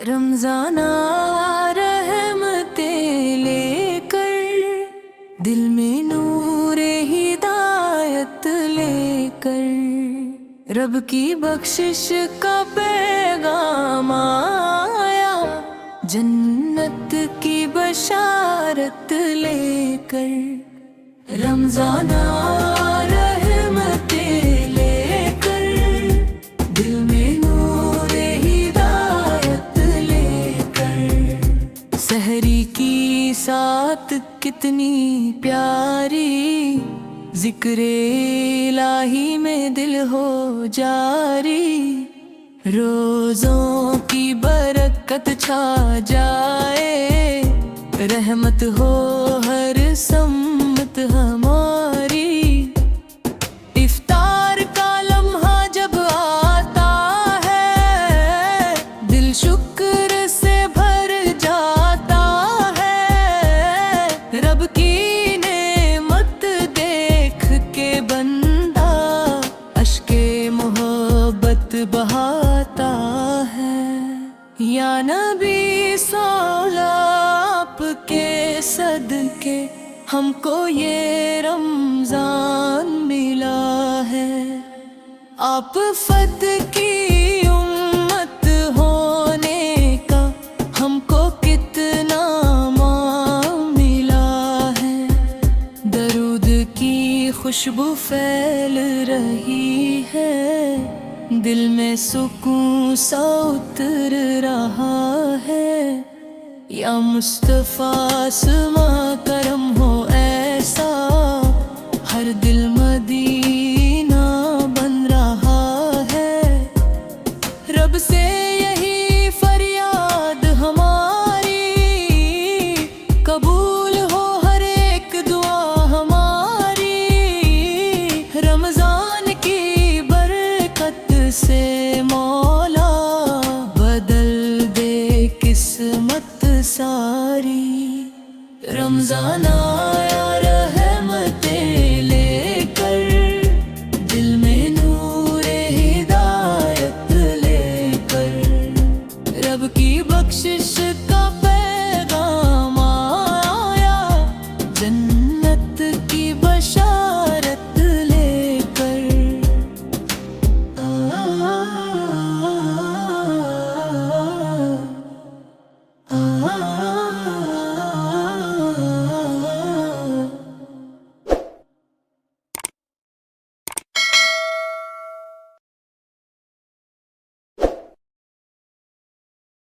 رمضان رحمتیں لے کر، دل میں نور ہدایت لے کر، رب کی بخشش کا پیغام آیا، جنت کی بشارت لے کر۔ رمضان رحمتیں لے کر، دل میں نور ہدایت لے کر، سحری کی سات کتنی پیاری، ذکر الہی میں دل ہو جاری، روزوں کی برکت چھا جائے، رحمت ہو ہر سمت ہماری، افطار کا لمحہ جب آتا ہے، دل شکر سے بھر جاتا ہے، رب کی نعمت دیکھ کے بندہ اشک محبت بہاتا ہے۔ یا نبی صلی آپ کے صدقے ہم کو یہ رمضان ملا ہے، آپ فتح کی امت ہونے کا ہم کو کتنا ماں ملا ہے، درود کی خوشبو پھیل رہی ہے، دل میں سکون سا اتر رہا ہے، یا مصطفیٰ سما کرم ہو ایسا، ہر دل مدینہ بن رہا ہے، رب سے یہی فریاد ہماری، قبول ہو ہر ایک دعا ہماری، رمضان کی برکت سے مولا بدل دے قسمت ساری۔ رمضان آیا رحمتیں لے کر، دل میں نور ہدایت لے کر، رب کی بخشش